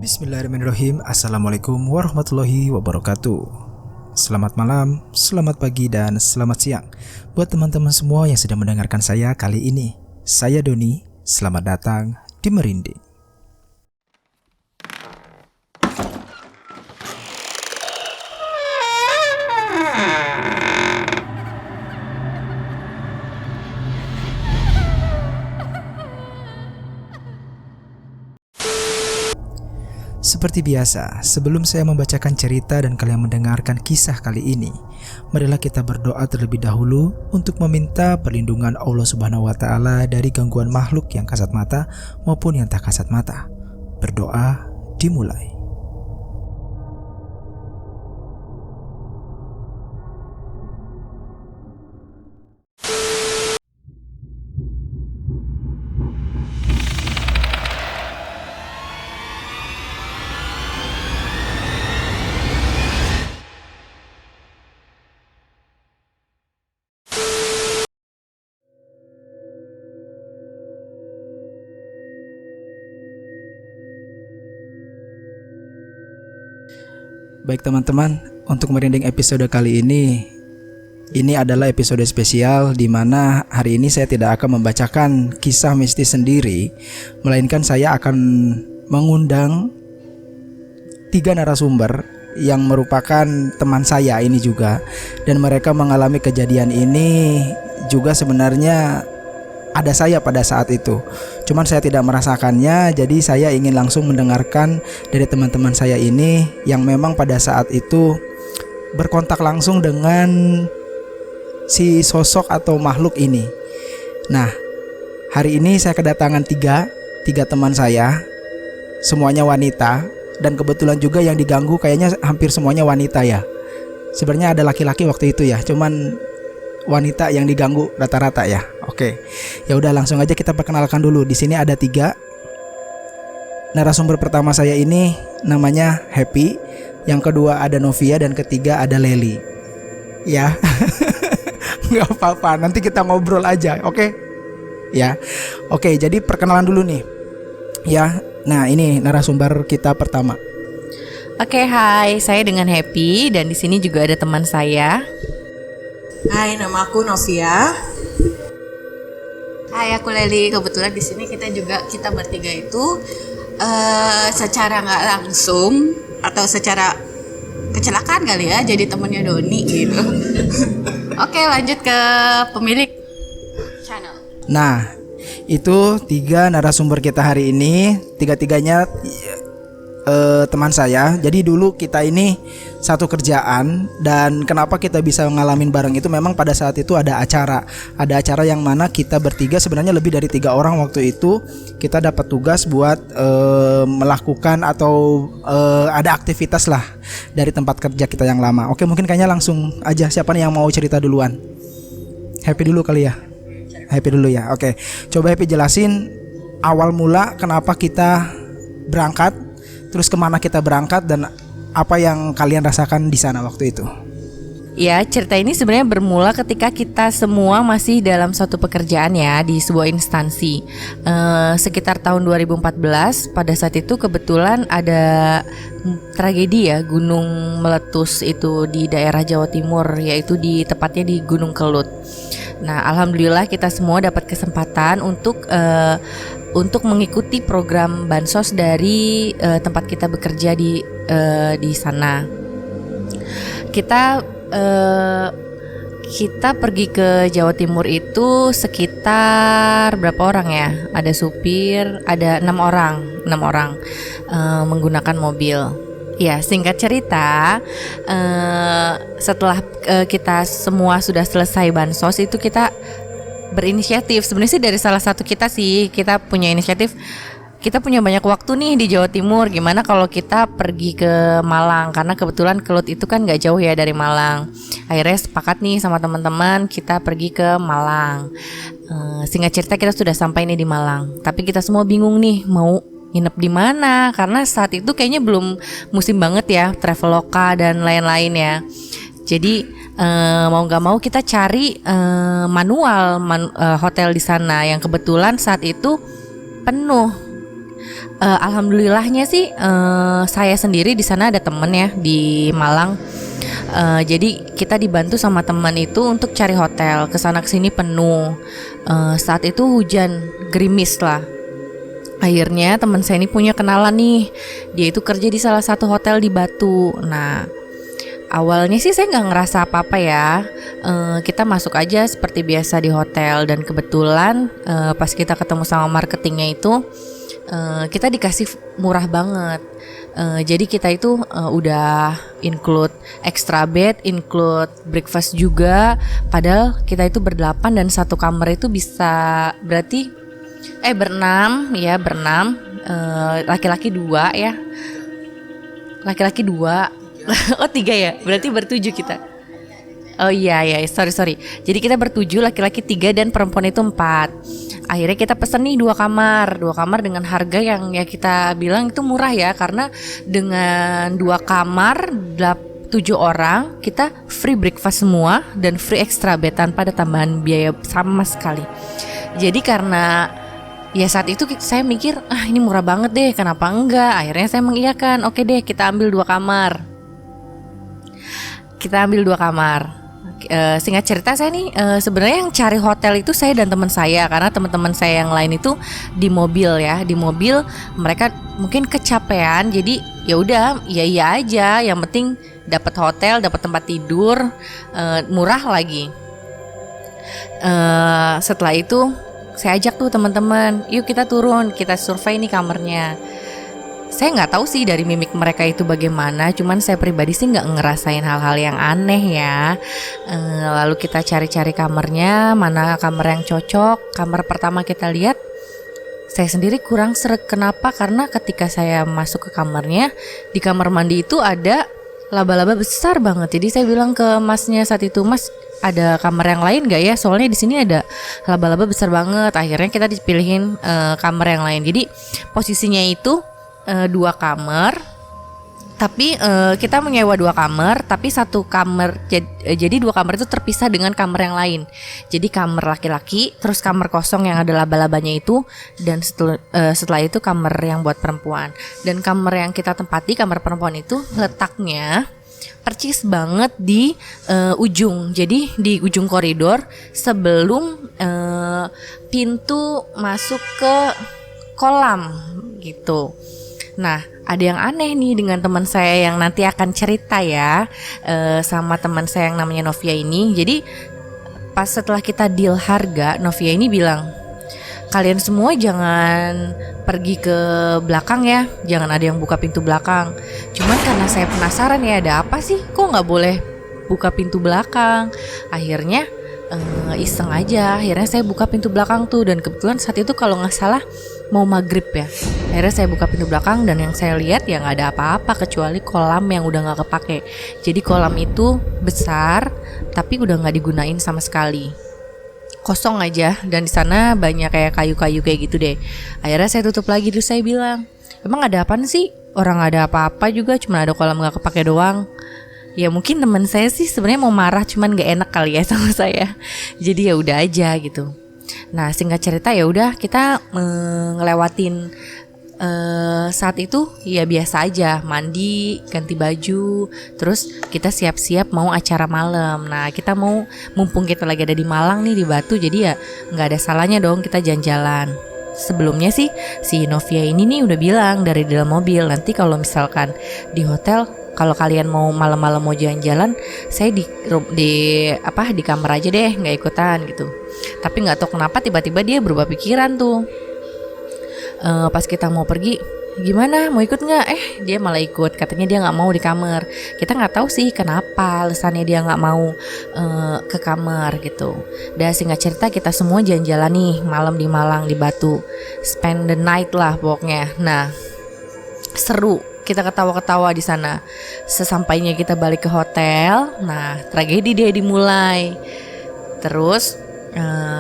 Bismillahirrahmanirrahim. Assalamualaikum warahmatullahi wabarakatuh. Selamat malam, selamat pagi, dan selamat siang buat teman-teman semua yang sedang mendengarkan saya kali ini. Saya Doni, selamat datang di Merinding. Seperti biasa, sebelum saya membacakan cerita dan kalian mendengarkan kisah kali ini, marilah kita berdoa terlebih dahulu untuk meminta perlindungan Allah Subhanahu wa taala dari gangguan makhluk yang kasat mata maupun yang tak kasat mata. Berdoa dimulai. Baik teman-teman, untuk merinding episode kali ini adalah episode spesial di mana hari ini saya tidak akan membacakan kisah mistis sendiri, melainkan saya akan mengundang 3 narasumber yang merupakan teman saya ini juga, dan mereka mengalami kejadian ini juga sebenarnya ada saya pada saat itu. Cuman saya tidak merasakannya, jadi saya ingin langsung mendengarkan dari teman-teman saya ini yang memang pada saat itu berkontak langsung dengan si sosok atau makhluk ini. Nah, hari ini saya kedatangan tiga teman saya, semuanya wanita, dan kebetulan juga yang diganggu kayaknya hampir semuanya wanita ya. Sebenarnya ada laki-laki waktu itu ya, cuman wanita yang diganggu rata-rata ya. Oke, ya udah langsung aja kita perkenalkan dulu. Di sini ada 3 narasumber. Pertama saya ini namanya Happy, yang kedua ada Novia, dan ketiga ada Leli. Ya, nggak apa-apa. Nanti kita ngobrol aja, oke? Ya, oke. Jadi perkenalan dulu nih. Ya, nah ini narasumber kita pertama. Oke, hai, saya dengan Happy dan di sini juga ada teman saya. Hai, nama aku Novia. Hai, aku Leli. Kebetulan di sini kita bertiga itu secara nggak langsung atau secara kecelakaan kali ya, jadi temennya Doni gitu. Oke, lanjut ke pemilik channel. Nah, itu 3 narasumber kita hari ini. Tiga-tiganya teman saya. Jadi dulu kita ini satu kerjaan, dan kenapa kita bisa ngalamin bareng itu memang pada saat itu ada acara yang mana kita bertiga, sebenarnya lebih dari 3 orang waktu itu, kita dapat tugas buat melakukan atau ada aktivitas lah dari tempat kerja kita yang lama. Oke, mungkin kayaknya langsung aja, siapa nih yang mau cerita duluan? Happy dulu kali ya. Happy dulu ya. Oke, coba Happy jelasin awal mula kenapa kita berangkat, terus kemana kita berangkat, dan apa yang kalian rasakan di sana waktu itu. Ya, cerita ini sebenarnya bermula ketika kita semua masih dalam suatu pekerjaan ya, di sebuah instansi. Sekitar tahun 2014, pada saat itu kebetulan ada tragedi ya, gunung meletus itu di daerah Jawa Timur, yaitu tepatnya di Gunung Kelut. Nah, alhamdulillah kita semua dapat kesempatan untuk mengikuti program bansos dari tempat kita bekerja di sana. Kita pergi ke Jawa Timur itu sekitar berapa orang ya? Ada supir, ada 6 orang menggunakan mobil. Ya, singkat cerita, setelah kita semua sudah selesai bansos itu kita berinisiatif. Sebenarnya sih dari salah satu kita sih, kita punya inisiatif. Kita punya banyak waktu nih di Jawa Timur, gimana kalau kita pergi ke Malang, karena kebetulan Kelut itu kan gak jauh ya dari Malang. Akhirnya sepakat nih sama teman-teman, kita pergi ke Malang. Singkat cerita kita sudah sampai nih di Malang, tapi kita semua bingung nih mau nginep di mana, karena saat itu kayaknya belum musim banget ya Traveloka dan lain-lain ya. Jadi mau nggak mau kita cari hotel di sana, yang kebetulan saat itu penuh. Alhamdulillahnya sih saya sendiri di sana ada temen ya di Malang. Jadi kita dibantu sama teman itu untuk cari hotel. Kesana kesini penuh. Saat itu hujan gerimis lah. Akhirnya teman saya ini punya kenalan nih. Dia itu kerja di salah satu hotel di Batu. Nah, awalnya sih saya nggak ngerasa apa-apa ya. Kita masuk aja seperti biasa di hotel. Dan kebetulan pas kita ketemu sama marketingnya itu, kita dikasih murah banget. Jadi kita itu udah include extra bed, include breakfast juga. Padahal kita itu berdelapan dan satu kamar itu bisa berarti berenam. Laki-laki 2 ya. Laki-laki 2. Oh 3 ya. Berarti bertujuh kita. Oh iya, sorry. Jadi kita bertujuh, laki-laki 3 dan perempuan itu 4. Akhirnya kita pesen nih 2 kamar dengan harga yang ya kita bilang itu murah ya. Karena dengan 2 kamar 7 orang kita free breakfast semua dan free extra bed tanpa ada tambahan biaya sama sekali. Jadi karena ya saat itu saya mikir ini murah banget deh, kenapa enggak. Akhirnya saya mengiyakan, oke deh kita ambil 2 kamar. Singkat cerita saya nih sebenarnya yang cari hotel itu saya dan teman saya, karena teman-teman saya yang lain itu di mobil ya. Di mobil mereka mungkin kecapean, jadi ya udah iya aja, yang penting dapat hotel, dapat tempat tidur, murah lagi. Setelah itu saya ajak tuh teman-teman, yuk kita turun, kita survei nih kamarnya. Saya nggak tahu sih dari mimik mereka itu bagaimana, cuman saya pribadi sih nggak ngerasain hal-hal yang aneh ya. Lalu kita cari-cari kamarnya, mana kamar yang cocok. Kamar pertama kita lihat, saya sendiri kurang sreg. Kenapa? Karena ketika saya masuk ke kamarnya, di kamar mandi itu ada laba-laba besar banget. Jadi saya bilang ke masnya saat itu, Mas, ada kamar yang lain gak ya? Soalnya di sini ada laba-laba besar banget. Akhirnya kita dipilihin kamar yang lain. Jadi posisinya itu 2 kamar, tapi kita menyewa 2 kamar, tapi satu kamar jadi 2 kamar itu terpisah dengan kamar yang lain. Jadi kamar laki-laki, terus kamar kosong yang ada laba-labanya itu, dan setelah itu kamar yang buat perempuan. Dan kamar yang kita tempati, kamar perempuan itu letaknya percis banget di ujung. Jadi di ujung koridor sebelum pintu masuk ke kolam gitu. Nah, ada yang aneh nih dengan teman saya yang nanti akan cerita ya, sama teman saya yang namanya Novia ini. Jadi pas setelah kita deal harga, Novia ini bilang, kalian semua jangan pergi ke belakang ya, jangan ada yang buka pintu belakang. Cuman karena saya penasaran ya, ada apa sih, kok nggak boleh buka pintu belakang. Akhirnya iseng aja, akhirnya saya buka pintu belakang tuh. Dan kebetulan saat itu kalau nggak salah mau maghrib ya. Akhirnya saya buka pintu belakang dan yang saya lihat ya nggak ada apa-apa kecuali kolam yang udah nggak kepake. Jadi kolam itu besar tapi udah nggak digunain sama sekali, kosong aja. Dan di sana banyak kayak kayu-kayu kayak gitu deh. Akhirnya saya tutup lagi, terus saya bilang, emang ada apaan sih? Orang nggak ada apa-apa juga, cuma ada kolam nggak kepake doang. Ya mungkin teman saya sih sebenarnya mau marah, cuman nggak enak kali ya sama saya. Jadi ya udah aja gitu. Nah, singkat cerita ya udah kita ngelewatin saat itu ya biasa aja, mandi, ganti baju, terus kita siap-siap mau acara malam. Nah, kita mau, mumpung kita lagi ada di Malang nih, di Batu, jadi ya nggak ada salahnya dong kita jalan-jalan. Sebelumnya sih si Novia ini nih udah bilang dari dalam mobil, nanti kalau misalkan di hotel, kalau kalian mau malam-malam mau jalan-jalan, saya di kamar aja deh, nggak ikutan gitu. Tapi nggak tahu kenapa tiba-tiba dia berubah pikiran tuh. Pas kita mau pergi, gimana, mau ikut nggak? Dia malah ikut. Katanya dia nggak mau di kamar. Kita nggak tahu sih kenapa alasannya dia nggak mau ke kamar gitu. Dan singkat cerita kita semua jalan-jalan nih malam di Malang, di Batu, spend the night lah pokoknya. Nah, seru. Kita ketawa-ketawa di sana. Sesampainya kita balik ke hotel, nah tragedi dia dimulai. Terus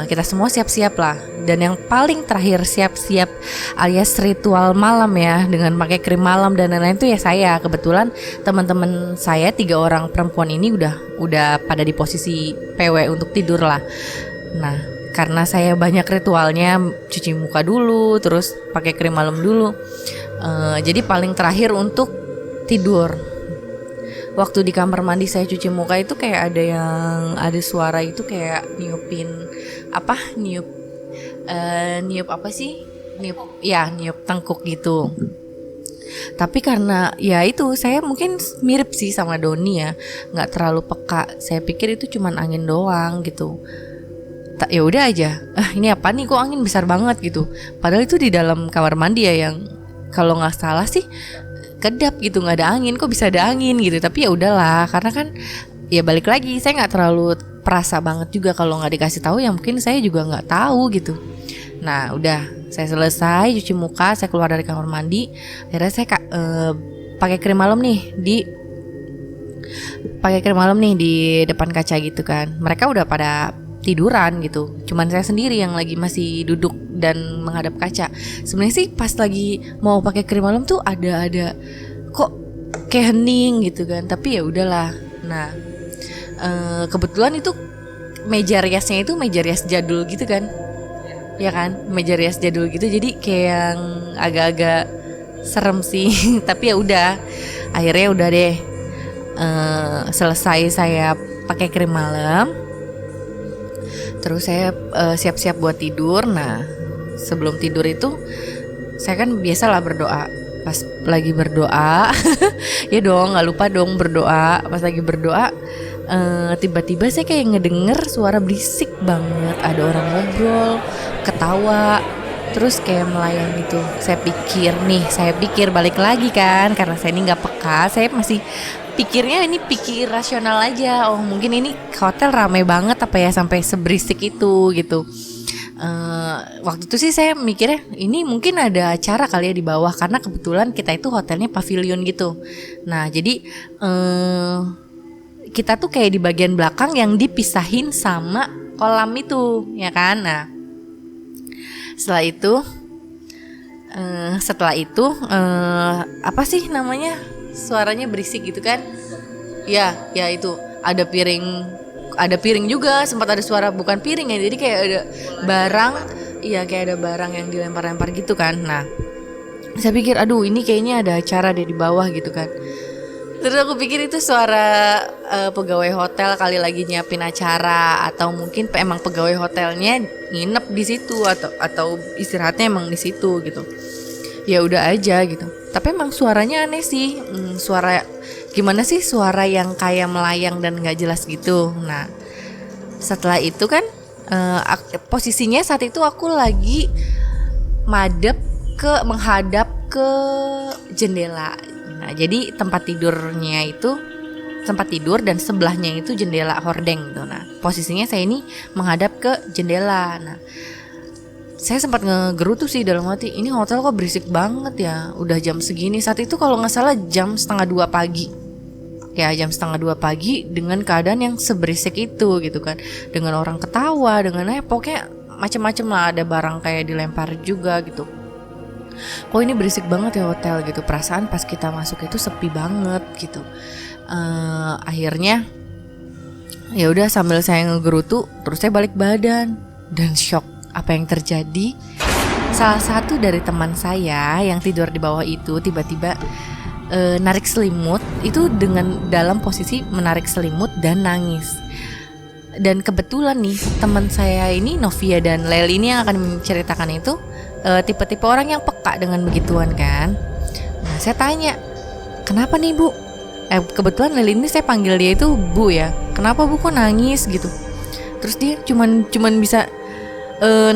kita semua siap-siap lah. Dan yang paling terakhir siap-siap alias ritual malam ya, dengan pakai krim malam dan lain-lain itu ya saya. Kebetulan teman-teman saya 3 orang perempuan ini udah pada di posisi PW untuk tidur lah. Nah, karena saya banyak ritualnya, cuci muka dulu, terus pakai krim malam dulu. Jadi paling terakhir untuk tidur. Waktu di kamar mandi saya cuci muka itu kayak ada suara itu kayak niup apa sih? Niup tengkuk gitu. Tapi karena ya itu saya mungkin mirip sih sama Doni ya, nggak terlalu peka. Saya pikir itu cuman angin doang gitu. Ya udah aja. Ini apa nih, kok angin besar banget gitu. Padahal itu di dalam kamar mandi ya, yang kalau nggak salah sih kedap gitu, nggak ada angin, kok bisa ada angin gitu. Tapi ya udahlah, karena kan ya balik lagi saya nggak terlalu perasa banget juga kalau nggak dikasih tahu, ya mungkin saya juga nggak tahu gitu. Nah udah, saya selesai cuci muka, saya keluar dari kamar mandi. Akhirnya saya pakai krim malam nih di depan kaca gitu kan. Mereka udah pada tiduran gitu, cuman saya sendiri yang lagi masih duduk dan menghadap kaca. Sebenarnya sih pas lagi mau pakai krim malam tuh ada kok kayak hening gitu kan, tapi ya udahlah. Nah kebetulan itu meja riasnya itu meja rias jadul gitu kan, ya kan, meja rias jadul gitu, jadi kayak yang agak-agak serem sih. Tapi ya udah, akhirnya udah deh, selesai saya pakai krim malam. Terus saya siap-siap buat tidur. Nah sebelum tidur itu saya kan biasalah berdoa. Pas lagi berdoa ya dong, nggak lupa dong berdoa. Pas lagi berdoa tiba-tiba saya kayak ngedenger suara berisik banget. Ada orang ngobrol, ketawa, terus kayak melayang gitu. Saya pikir balik lagi kan, karena saya ini nggak peka. Saya masih pikirnya ini pikir rasional aja. Oh mungkin ini hotel rame banget apa ya sampai seberisik itu gitu. Waktu itu sih saya mikirnya ini mungkin ada acara kali ya di bawah, karena kebetulan kita itu hotelnya pavilion gitu. Nah jadi kita tuh kayak di bagian belakang yang dipisahin sama kolam itu, ya kan. Nah setelah itu apa sih namanya, suaranya berisik gitu kan. Ya itu ada piring juga, sempat ada suara, bukan piring ya, jadi kayak ada barang, iya kayak ada barang yang dilempar-lempar gitu kan. Nah saya pikir aduh ini kayaknya ada acara deh di bawah gitu kan. Terus aku pikir itu suara pegawai hotel kali lagi nyiapin acara, atau mungkin emang pegawai hotelnya nginep di situ, atau istirahatnya emang di situ gitu. Ya udah aja gitu. Tapi emang suaranya aneh sih. Suara gimana sih, suara yang kayak melayang dan nggak jelas gitu. Nah setelah itu kan posisinya saat itu aku lagi menghadap ke jendela. Nah jadi tempat tidur dan sebelahnya itu jendela hordeng gitu. Nah posisinya saya ini menghadap ke jendela. Nah saya sempat ngegerutu sih dalam hati, ini hotel kok berisik banget ya, udah jam segini. Saat itu kalau nggak salah jam 1:30 pagi. Ya jam 1:30 pagi dengan keadaan yang seberisik itu gitu kan, dengan orang ketawa, dengan pokoknya macam-macam lah, ada barang kayak dilempar juga gitu. Kok ini berisik banget ya hotel gitu. Perasaan pas kita masuk itu sepi banget gitu. Akhirnya ya udah, sambil saya ngegerutu terus saya balik badan dan shock apa yang terjadi. Salah satu dari teman saya yang tidur di bawah itu tiba-tiba narik selimut, itu dengan dalam posisi menarik selimut dan nangis. Dan kebetulan nih teman saya ini, Novia dan Leli ini yang akan menceritakan itu tipe-tipe orang yang peka dengan begituan kan. Nah saya tanya, kenapa nih Bu? Kebetulan Leli ini saya panggil dia itu Bu ya. Kenapa Bu kok nangis gitu? Terus dia cuman bisa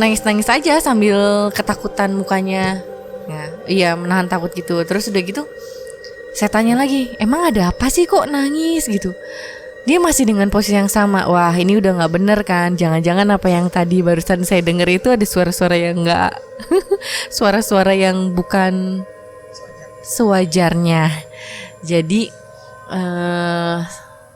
nangis-nangis aja sambil ketakutan mukanya. Ya, iya menahan takut gitu. Terus udah gitu saya tanya lagi, emang ada apa sih kok nangis gitu? Dia masih dengan posisi yang sama. Wah ini udah gak bener kan. Jangan-jangan apa yang tadi barusan saya denger itu ada suara-suara yang gak suara-suara yang bukan sewajarnya. Jadi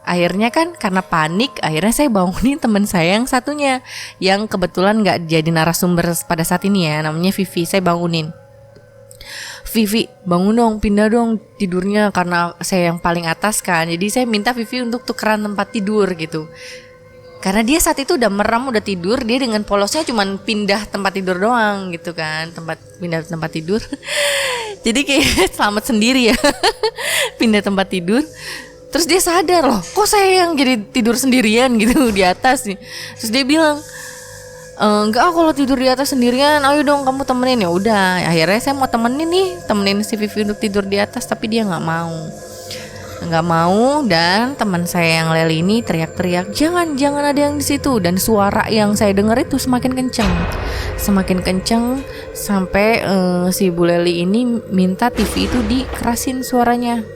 akhirnya kan karena panik, akhirnya saya bangunin teman saya yang satunya, yang kebetulan gak jadi narasumber pada saat ini ya, namanya Vivi. Saya bangunin, Vivi bangun dong, pindah dong tidurnya, karena saya yang paling atas kan. Jadi saya minta Vivi untuk tukeran tempat tidur gitu. Karena dia saat itu udah merem, udah tidur, dia dengan polosnya cuman pindah tempat tidur doang gitu kan, pindah tempat tidur. Jadi kayak selamat sendiri ya, pindah tempat tidur. Terus dia sadar loh, kok saya yang jadi tidur sendirian gitu di atas nih. Terus dia bilang, enggak, kalau tidur di atas sendirian, ayo dong kamu temenin. Ya udah, akhirnya saya mau temenin si Vivi untuk tidur di atas, tapi dia nggak mau. Dan teman saya yang Leli ini teriak-teriak, jangan ada yang di situ. Dan suara yang saya dengar itu semakin kenceng sampai si Bu Leli ini minta TV itu dikerasin suaranya.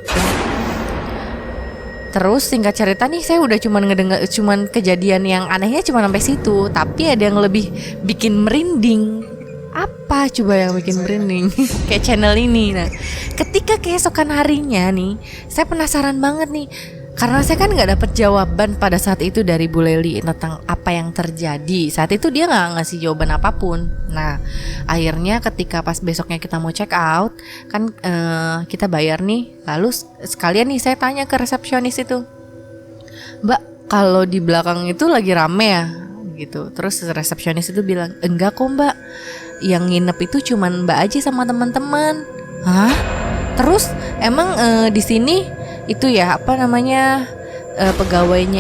Terus singkat cerita nih, saya udah cuman kejadian yang anehnya cuma sampai situ, tapi ada yang lebih bikin merinding. Apa coba yang bikin merinding? Kayak channel ini. Nah, ketika keesokan harinya nih, saya penasaran banget nih, karena saya kan nggak dapet jawaban pada saat itu dari Bu Leli tentang apa yang terjadi. Saat itu dia nggak ngasih jawaban apapun. Nah, akhirnya ketika pas besoknya kita mau check out, kan kita bayar nih. Lalu sekalian nih saya tanya ke resepsionis itu, Mbak, kalau di belakang itu lagi rame ya? Gitu. Terus resepsionis itu bilang, enggak kok Mbak, yang nginep itu cuman Mbak aja sama teman-teman. Hah? Terus emang di sini itu ya pegawainya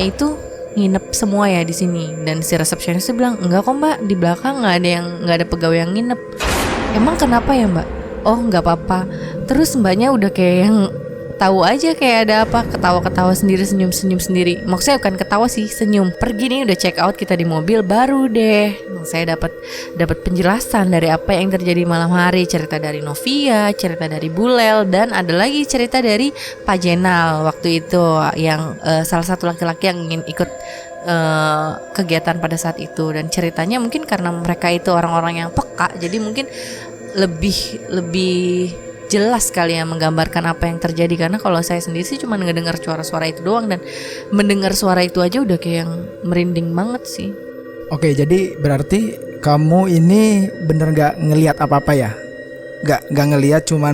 itu nginep semua ya di sini? Dan si resepsionis itu bilang, enggak kok Mbak, di belakang nggak ada pegawai yang nginep. Emang kenapa ya Mbak? Oh nggak apa-apa. Terus mbaknya udah kayak yang tahu aja kayak ada apa, ketawa-ketawa sendiri, senyum-senyum sendiri. Maksudnya bukan ketawa sih, senyum. Pergi nih udah check out, kita di mobil, baru deh saya dapat penjelasan dari apa yang terjadi malam hari. Cerita dari Novia, cerita dari Bulel, dan ada lagi cerita dari Pak Jenal waktu itu yang salah satu laki-laki yang ingin ikut kegiatan pada saat itu. Dan ceritanya mungkin karena mereka itu orang-orang yang peka, jadi mungkin lebih jelas kali ya menggambarkan apa yang terjadi. Karena kalau saya sendiri sih cuma ngedengar suara-suara itu doang, dan mendengar suara itu aja udah kayak yang merinding banget sih. Oke, jadi berarti kamu ini bener gak ngelihat apa-apa ya? Gak ngelihat, cuman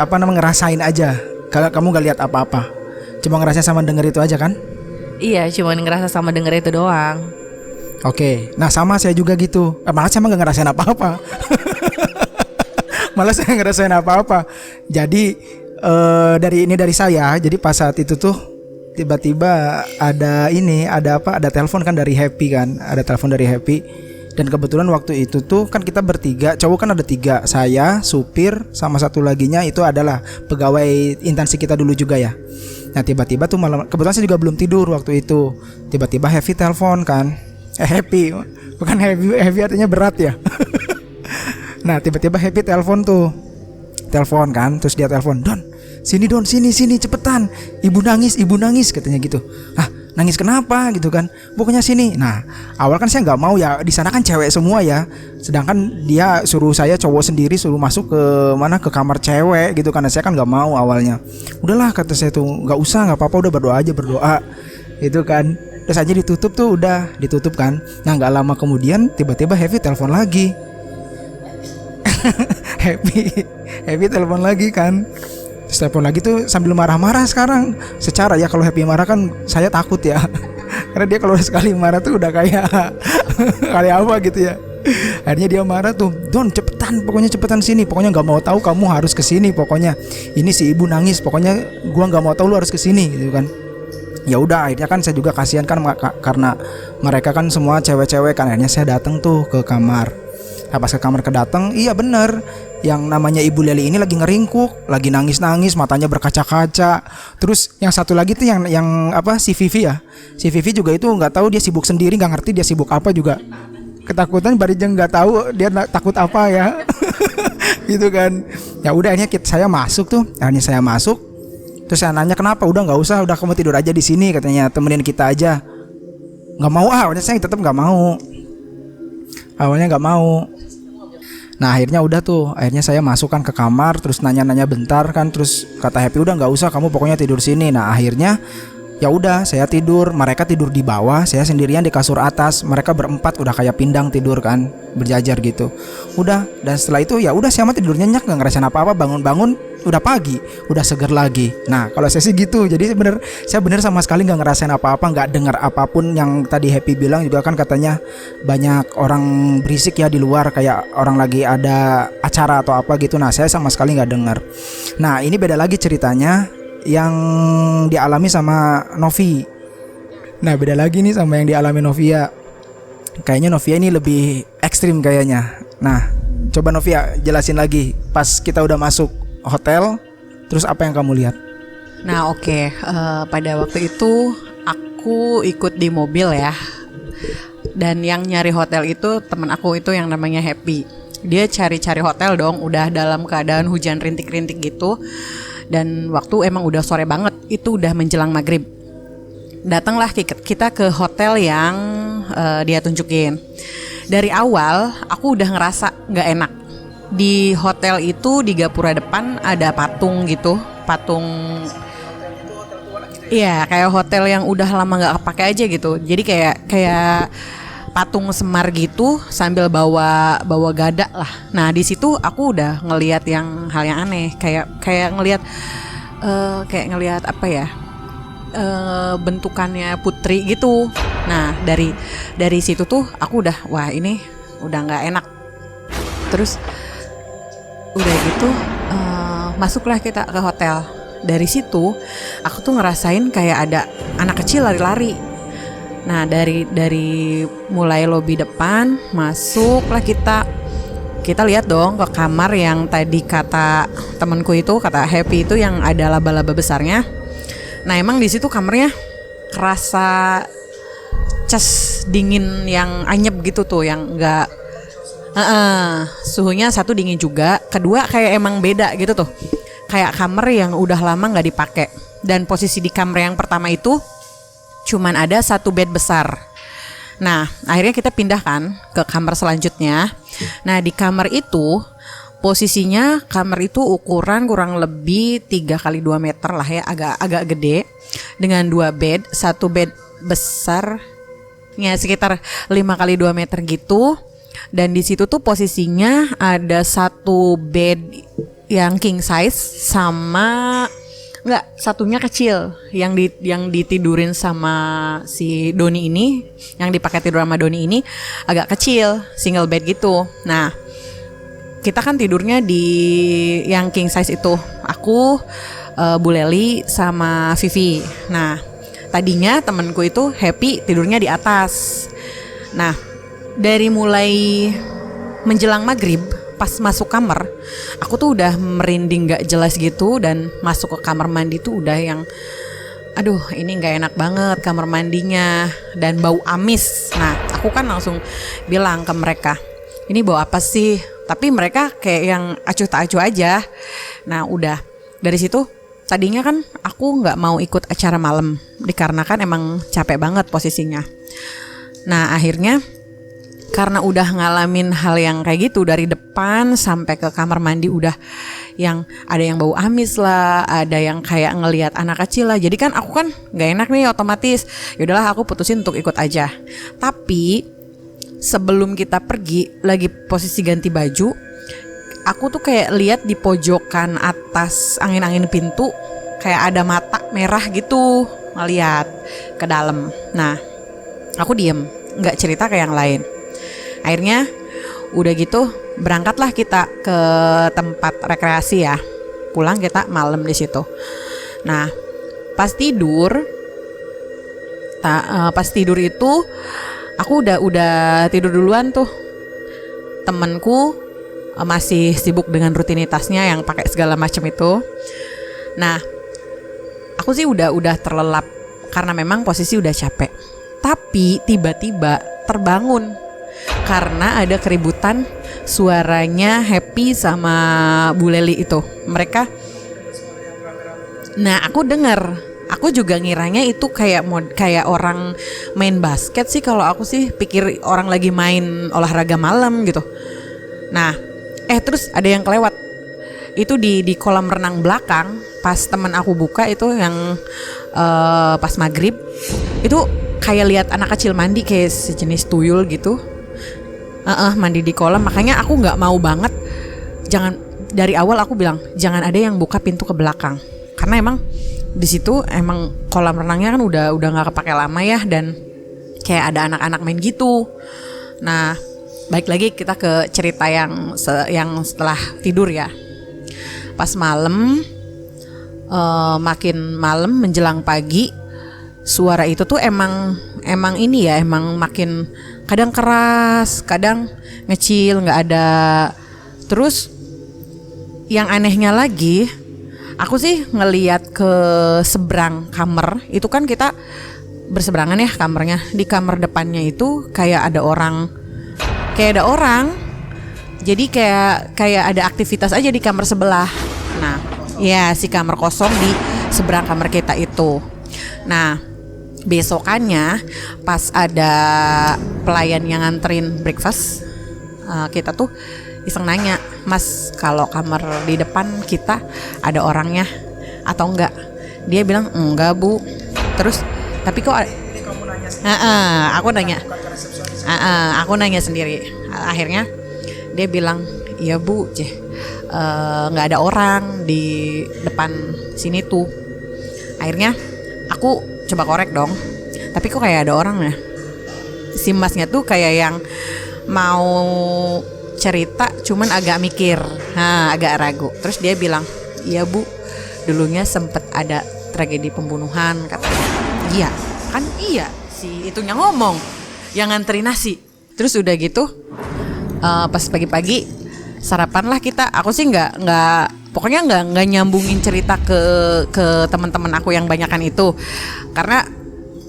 ngerasain aja. Kalau kamu gak lihat apa-apa, cuma ngerasain sama denger itu aja kan? Iya, cuma ngerasa sama denger itu doang. Oke, nah sama saya juga gitu. Malah saya gak ngerasain apa-apa. Malah saya ngerasain apa-apa. Jadi dari saya. Jadi pas saat itu tuh tiba-tiba ada telepon kan dari Happy kan. Ada telepon dari Happy. Dan kebetulan waktu itu tuh kan kita bertiga, cowok kan ada 3, saya, supir, sama satu laginya itu adalah pegawai instansi kita dulu juga ya. Nah tiba-tiba tuh malam, kebetulan saya juga belum tidur waktu itu. Tiba-tiba Happy telepon kan. Happy, bukan heavy artinya berat ya. Nah tiba-tiba Happy telepon kan, terus dia telepon, Don, sini cepetan, ibu nangis katanya gitu. Ah, nangis kenapa gitu kan? Pokoknya sini. Nah awal kan saya nggak mau ya, di sana kan cewek semua ya. Sedangkan dia suruh saya cowok sendiri suruh masuk ke kamar cewek gitu. Karena saya kan nggak mau awalnya. Udahlah kata saya tuh, nggak usah, nggak apa-apa, udah berdoa gitu kan. Terus aja ditutup kan. Nah nggak lama kemudian tiba-tiba Happy telepon lagi. Happy telepon lagi kan. Terus telepon lagi tuh sambil marah-marah sekarang. Secara ya kalau Happy marah kan saya takut ya. Karena dia kalau sekali marah tuh udah kayak apa gitu ya. Akhirnya dia marah tuh, Don pokoknya cepetan sini. Pokoknya nggak mau tahu, kamu harus kesini. Pokoknya ini si ibu nangis. Pokoknya gua nggak mau tahu, lu harus kesini gitu kan. Ya udah, akhirnya kan saya juga kasihan kan karena mereka kan semua cewek-cewek kan. Akhirnya saya datang tuh ke kamar. Nah, pas ke kamar kedateng, iya bener, yang namanya Ibu Leli ini lagi ngeringkuk, lagi nangis-nangis, matanya berkaca-kaca. Terus yang satu lagi tuh yang si Vivi ya. Si Vivi juga itu nggak tahu dia sibuk sendiri, nggak ngerti dia sibuk apa juga. Ketakutan barijeng nggak tahu dia takut apa ya. Gitu kan. Ya udah, akhirnya saya masuk. Terus saya nanya kenapa, udah nggak usah, udah kamu tidur aja di sini katanya, temenin kita aja. Nggak mau, awalnya saya tetap nggak mau. Nah akhirnya saya masukkan ke kamar, terus nanya-nanya bentar kan, terus kata Happy udah nggak usah, kamu pokoknya tidur sini. Nah akhirnya Ya udah, saya tidur, mereka tidur di bawah, saya sendirian di kasur atas. Mereka berempat udah kayak pindang tidur kan, berjajar gitu. Udah, dan setelah itu ya udah saya mah tidur nyenyak, nggak ngerasain apa-apa. Bangun-bangun udah pagi, udah seger lagi. Nah kalau saya sih gitu, jadi saya bener sama sekali nggak ngerasain apa-apa, nggak dengar apapun. Yang tadi Happy bilang juga kan, katanya banyak orang berisik ya di luar, kayak orang lagi ada acara atau apa gitu. Nah saya sama sekali nggak dengar. Nah ini beda lagi ceritanya yang dialami sama Novi. Nah beda lagi nih sama yang dialami Novia. Kayaknya Novia ini lebih ekstrim kayaknya. Nah coba Novia jelasin lagi, pas kita udah masuk hotel, terus apa yang kamu lihat? Nah oke, pada waktu itu aku ikut di mobil ya. Dan yang nyari hotel itu teman aku itu yang namanya Happy. Dia cari-cari hotel dong, udah dalam keadaan hujan rintik-rintik gitu. Dan waktu emang udah sore banget, itu udah menjelang maghrib. Datanglah kita ke hotel yang dia tunjukin. Dari awal aku udah ngerasa gak enak. Di hotel itu di gapura depan ada patung gitu, patung. Iya, kayak hotel yang udah lama gak kepake aja gitu. Jadi kayak patung Semar gitu sambil bawa gada lah. Nah di situ aku udah ngelihat hal yang aneh, kayak ngelihat apa ya, bentukannya putri gitu. Nah dari situ tuh aku udah, wah ini udah nggak enak. Terus udah gitu masuklah kita ke hotel. Dari situ aku tuh ngerasain kayak ada anak kecil lari-lari. Nah dari mulai lobi depan masuklah kita lihat dong ke kamar yang tadi kata temanku itu, kata Happy itu yang ada laba-laba besarnya. Nah emang di situ kamarnya kerasa cas dingin yang anyep gitu tuh, yang enggak suhunya satu dingin juga, kedua kayak emang beda gitu tuh, kayak kamar yang udah lama nggak dipakai. Dan posisi di kamar yang pertama itu cuman ada satu bed besar. Nah akhirnya kita pindahkan ke kamar selanjutnya. Nah di kamar itu posisinya, kamar itu ukuran kurang lebih 3x2 meter lah ya, agak gede, dengan 2 bed, satu bed besar ya sekitar 5x2 meter gitu. Dan di situ tuh posisinya ada satu bed yang king size sama satunya kecil yang ditidurin sama si Doni ini, yang dipakai tidur sama Doni ini agak kecil, single bed gitu. Nah kita kan tidurnya di yang king size itu, aku, Bu Leli sama Vivi. Nah tadinya temanku itu Happy tidurnya di atas. Nah dari mulai menjelang maghrib, pas masuk kamar aku tuh udah merinding gak jelas gitu. Dan masuk ke kamar mandi tuh udah yang, aduh ini gak enak banget kamar mandinya, dan bau amis. Nah aku kan langsung bilang ke mereka, ini bau apa sih? Tapi mereka kayak yang acuh tak acuh aja. Nah udah dari situ, tadinya kan aku gak mau ikut acara malam dikarenakan emang capek banget posisinya. Nah akhirnya karena udah ngalamin hal yang kayak gitu, dari depan sampai ke kamar mandi udah yang ada yang bau amis lah, ada yang kayak ngelihat anak kecil lah. Jadi kan aku kan gak enak nih, otomatis yaudahlah aku putusin untuk ikut aja. Tapi sebelum kita pergi, lagi posisi ganti baju, aku tuh kayak lihat di pojokan atas angin-angin pintu kayak ada mata merah gitu ngeliat ke dalam. Nah aku diem, gak cerita ke yang lain. Akhirnya udah gitu berangkatlah kita ke tempat rekreasi ya. Pulang kita malam di situ. Nah pas tidur itu aku udah tidur duluan tuh. Temenku masih sibuk dengan rutinitasnya yang pakai segala macam itu. Nah aku sih udah terlelap karena memang posisi udah capek. Tapi tiba-tiba terbangun karena ada keributan, suaranya Happy sama Bu Leli itu. Mereka, nah aku dengar, aku juga ngiranya itu kayak orang main basket sih. Kalau aku sih pikir orang lagi main olahraga malam gitu. Nah terus ada yang kelewat. itu di kolam renang belakang. Pas temen aku buka itu yang pas maghrib, itu kayak lihat anak kecil mandi kayak sejenis tuyul gitu. Mandi di kolam. Makanya aku nggak mau banget. Dari awal aku bilang jangan ada yang buka pintu ke belakang, karena emang di situ emang kolam renangnya kan udah nggak kepake lama ya, dan kayak ada anak-anak main gitu. Nah, balik lagi kita ke cerita yang setelah tidur ya. Pas malam, makin malam menjelang pagi, suara itu tuh emang ini ya, emang makin kadang keras, kadang ngecil, nggak ada. Terus yang anehnya lagi, aku sih ngeliat ke seberang kamar. Itu kan kita berseberangan ya kamarnya. Di kamar depannya itu kayak ada orang. Jadi kayak ada aktivitas aja di kamar sebelah. Nah, ya si kamar kosong di seberang kamar kita itu. Nah, besokannya pas ada pelayan yang nganterin breakfast, kita tuh iseng nanya, Mas, kalau kamar di depan kita ada orangnya atau enggak? Dia bilang enggak, Bu. Terus tapi kok aku nanya aku nanya sendiri. Akhirnya dia bilang, iya Bu, nggak ada orang di depan sini tuh. Akhirnya aku coba korek dong, tapi kok kayak ada orang ya. Si masnya tuh kayak yang mau cerita cuman agak mikir, agak ragu. Terus dia bilang, iya Bu, dulunya sempet ada tragedi pembunuhan, katanya. Iya kan, iya si itunya ngomong yang nganterin nasi. Terus udah gitu, pas pagi-pagi sarapan lah kita. Aku sih pokoknya nggak nyambungin cerita ke teman-teman aku yang banyakan itu, karena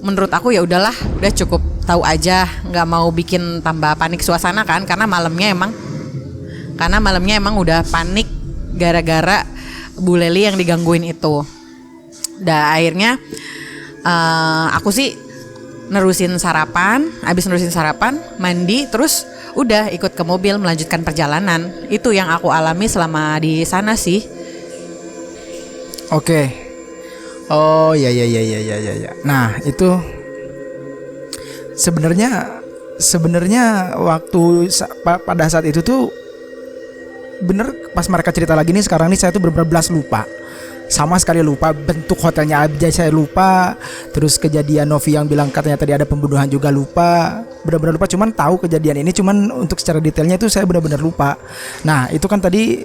menurut aku ya udahlah, udah cukup tahu aja, nggak mau bikin tambah panik suasana kan, karena malamnya emang udah panik gara-gara Bu Leli yang digangguin itu. Akhirnya aku sih abis nerusin sarapan, mandi, terus udah ikut ke mobil melanjutkan perjalanan. Itu yang aku alami selama di sana sih. Oke. Oh ya. Nah, itu sebenarnya waktu pada saat itu tuh bener, pas mereka cerita lagi nih sekarang nih, saya tuh bener-bener lupa. Sama sekali lupa, bentuk hotelnya aja saya lupa. Terus kejadian Novi yang bilang katanya tadi ada pembunuhan juga lupa. Benar-benar lupa, cuman tahu kejadian ini, cuman untuk secara detailnya itu saya benar-benar lupa. Nah, itu kan tadi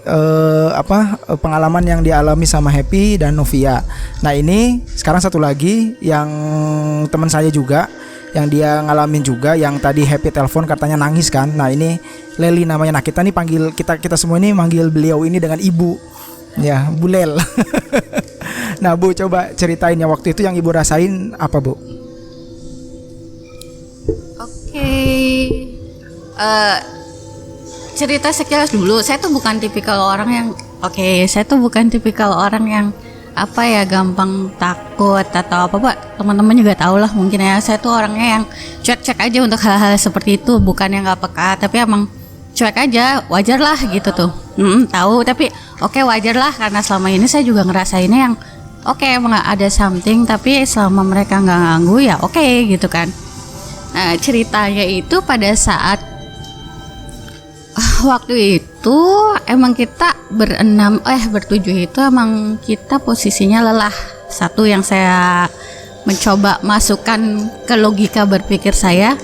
pengalaman yang dialami sama Happy dan Novia. Nah, ini sekarang satu lagi yang teman saya juga, yang dia ngalamin juga, yang tadi Happy telepon katanya nangis kan. Nah, ini Leli namanya. Nah, kita nih panggil, kita semua ini manggil beliau ini dengan Ibu. Ya, Bu Lel. Nah, Bu, coba ceritain ya waktu itu yang Ibu rasain apa, Bu? Oke. Cerita sekilas dulu. Saya tuh bukan tipikal orang yang apa ya, gampang takut atau apa, Pak. Teman-teman juga tahu lah mungkin ya. Saya tuh orangnya yang cuek-cuek aja untuk hal-hal seperti itu, bukan yang nggak peka, tapi emang cuek aja, wajar lah gitu tuh. Tahu, tapi oke, wajar lah, karena selama ini saya juga ngerasainnya yang oke, emang ada something, tapi selama mereka nggak ganggu ya oke gitu kan. Nah, ceritanya itu pada saat waktu itu emang kita bertujuh itu emang kita posisinya lelah. Satu yang saya mencoba masukkan ke logika berpikir saya,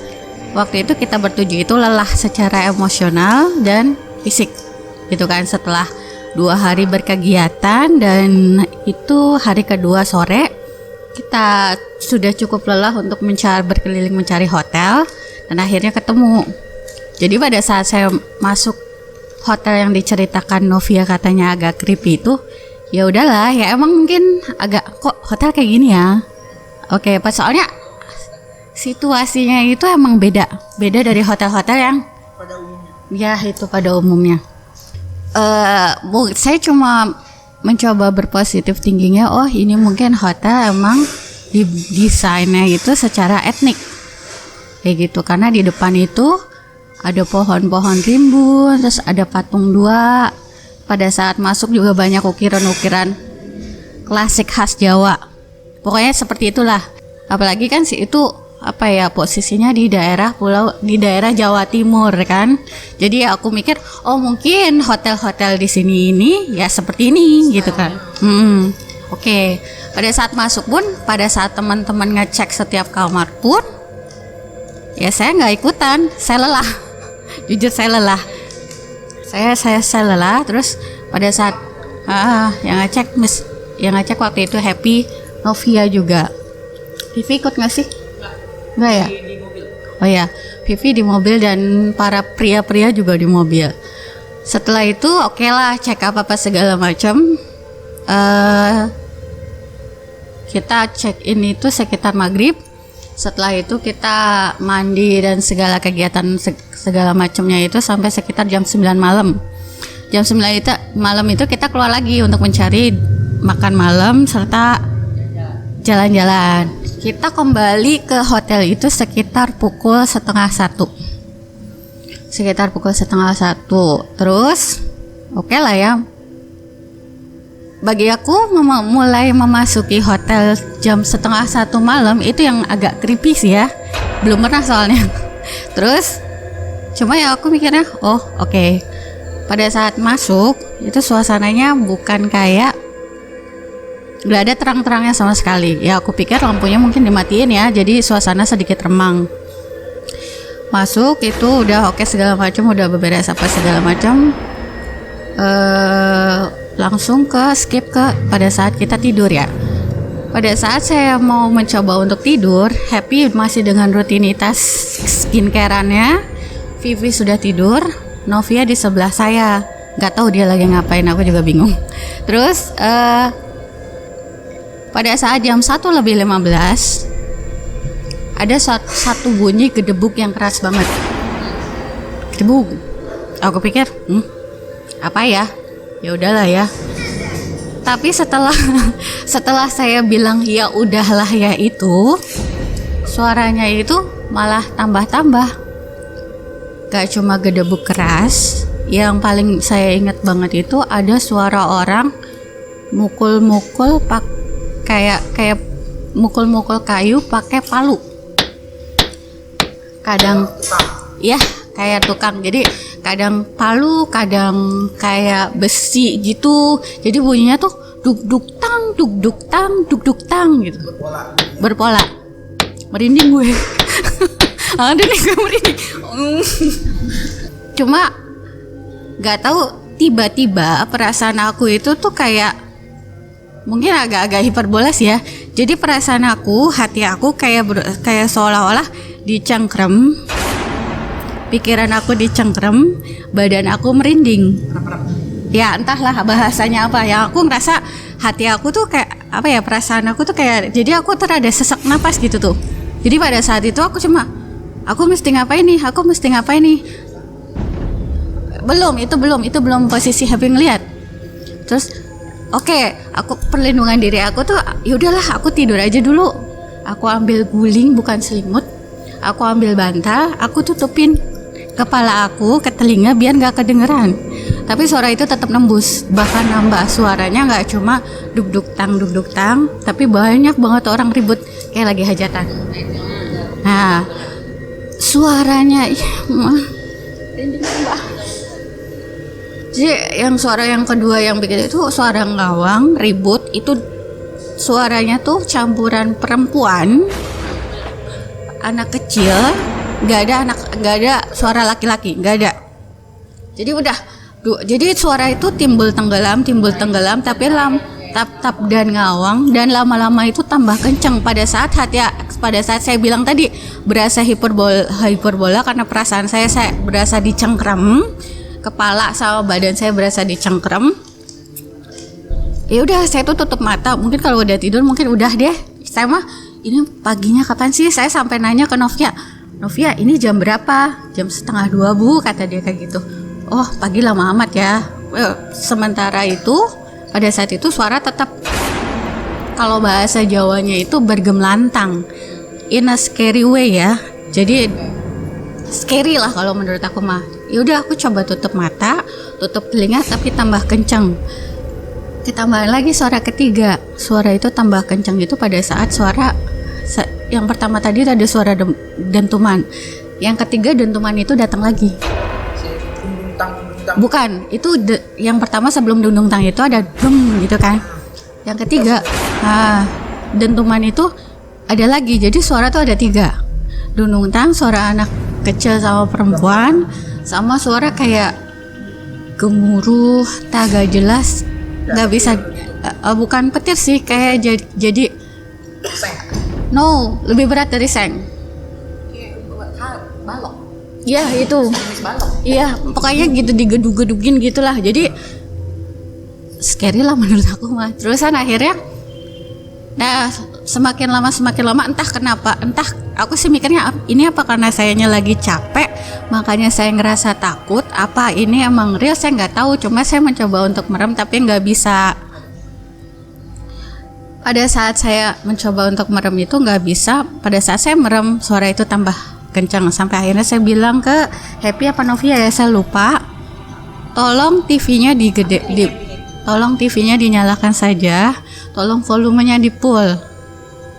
waktu itu kita bertujuh itu lelah secara emosional dan fisik gitu kan. Setelah 2 hari berkegiatan, dan itu hari kedua sore kita sudah cukup lelah untuk berkeliling mencari hotel, dan akhirnya ketemu. Jadi pada saat saya masuk hotel yang diceritakan Novia katanya agak creepy itu, ya udahlah, ya emang mungkin agak, kok hotel kayak gini ya. Oke, pas soalnya situasinya itu emang beda dari hotel-hotel yang pada umumnya. Ya, itu pada umumnya. Saya cuma mencoba berpositif tingginya. Oh, ini mungkin hotel emang desainnya itu secara etnik kayak gitu, karena di depan itu ada pohon-pohon rimbun, terus ada patung 2, pada saat masuk juga banyak ukiran-ukiran klasik khas Jawa. Pokoknya seperti itulah. Apalagi kan sih itu apa ya, posisinya di daerah Jawa Timur kan. Jadi aku mikir, oh mungkin hotel-hotel di sini ini ya seperti ini gitu kan. Oke. Pada saat masuk pun, pada saat teman-teman ngecek setiap kamar pun, ya saya nggak ikutan, saya lelah. Jujur saya lelah. Saya lelah. Terus pada saat yang ngecek waktu itu Happy, Novia juga. Vivi ikut nggak sih? Nggak ya? Oh ya, Vivi di mobil dan para pria-pria juga di mobil. Setelah itu oke lah, cek apa segala macam. Kita check in itu sekitar maghrib. Setelah itu kita mandi dan segala kegiatan segala macamnya itu sampai sekitar jam 9 malam. Jam 9 malam itu kita keluar lagi untuk mencari makan malam serta jalan-jalan. Kita kembali ke hotel itu sekitar pukul 12:30. Terus oke lah ya. Bagi aku mulai memasuki hotel jam 12:30 malam itu yang agak creepy sih ya. Belum pernah soalnya. Terus cuma ya aku mikirnya, oh oke. Pada saat masuk itu suasananya bukan kayak, nggak ada terang-terangnya sama sekali. Ya aku pikir lampunya mungkin dimatiin ya, jadi suasana sedikit remang. Masuk itu udah oke segala macam, udah beberes apa segala macam. Langsung skip ke pada saat kita tidur ya. Pada saat saya mau mencoba untuk tidur, Happy masih dengan rutinitas skincareannya. Vivi sudah tidur, Novia di sebelah saya. Gak tahu dia lagi ngapain, aku juga bingung. Terus pada saat jam 1:15 ada satu bunyi gedebuk yang keras banget. Gedebuk. Aku pikir, apa ya? Ya udahlah ya. Tapi setelah saya bilang ya udahlah ya itu, suaranya itu malah tambah-tambah. Gak cuma gedebuk keras, yang paling saya ingat banget itu ada suara orang mukul-mukul kayak mukul-mukul kayu pakai palu. Kadang ya kayak tukang. Jadi kadang palu, kadang kayak besi gitu. Jadi bunyinya tuh duk duk tang gitu. Berpola. Merinding gue. Ada nih gue merinding. Cuma nggak tahu tiba-tiba perasaan aku itu tuh kayak mungkin agak-agak hiperbolas ya. Jadi perasaan aku, hati aku kayak seolah-olah dicengkrem. Pikiran aku dicengkrem, badan aku merinding. Ya entahlah bahasanya apa ya. Aku ngerasa hati aku tuh kayak apa ya, perasaan aku tuh kayak, jadi aku tuh ada sesak napas gitu tuh. Jadi pada saat itu aku mesti ngapain nih? Itu belum posisi Happy ngeliat. Terus oke, aku perlindungan diri aku tuh yaudahlah aku tidur aja dulu. Aku ambil guling bukan selimut. Aku ambil bantal, aku tutupin kepala aku ke telinga biar gak kedengeran. Tapi suara itu tetap nembus, bahkan nambah suaranya, gak cuma duk duk tang, tapi banyak banget orang ribut kayak lagi hajatan. Nah, suaranya jadi yang suara yang kedua yang bikin itu suara ngawang ribut, itu suaranya tuh campuran perempuan, anak kecil, nggak ada suara laki-laki, nggak ada. Jadi suara itu timbul tenggelam, tapi tap dan ngawang, dan lama-lama itu tambah kenceng. Pada saat saya bilang tadi berasa hiperbola karena perasaan saya berasa dicengkrem, kepala sama badan saya berasa dicengkrem. Ya udah, saya tuh tutup mata. Mungkin kalau udah tidur mungkin udah deh. Saya mah ini paginya kapan sih? Saya sampai nanya ke Novia, ini jam berapa? Jam 1:30 Bu, kata dia kayak gitu. Oh, pagi lama amat ya. Sementara itu pada saat itu suara tetap, kalau bahasa Jawanya itu bergemlantang, in a scary way ya. Jadi scary lah kalau menurut aku mah. Ya udah aku coba tutup mata, tutup telinga tapi tambah kencang. Ditambah lagi suara ketiga. Suara itu tambah kencang itu pada saat yang pertama tadi ada suara dentuman. Yang ketiga dentuman itu datang lagi. Bukan, itu yang pertama sebelum dundung tang itu ada dum gitu kan. Yang ketiga, dentuman itu ada lagi. Jadi suara tuh ada 3. Dundung tang, suara anak kecil sama perempuan, sama suara kayak gemuruh, tak gak jelas, nggak bisa. Bukan petir sih, kayak jadi no, lebih berat dari seng. Balok. Iya itu. Iya, pokoknya gitu digedug-gedugin gitulah. Jadi scary lah menurut aku mah. Terusan akhirnya, nah semakin lama entah kenapa, entah aku sih mikirnya ini apa karena sayanya lagi capek, makanya saya ngerasa takut. Apa ini emang real, saya nggak tahu. Cuma saya mencoba untuk merem tapi nggak bisa. Pada saat saya mencoba untuk merem itu nggak bisa. Pada saat saya merem, suara itu tambah kencang sampai akhirnya saya bilang ke Happy apa Novia ya, saya lupa, tolong TV-nya tolong TV-nya dinyalakan saja, tolong volumenya di full.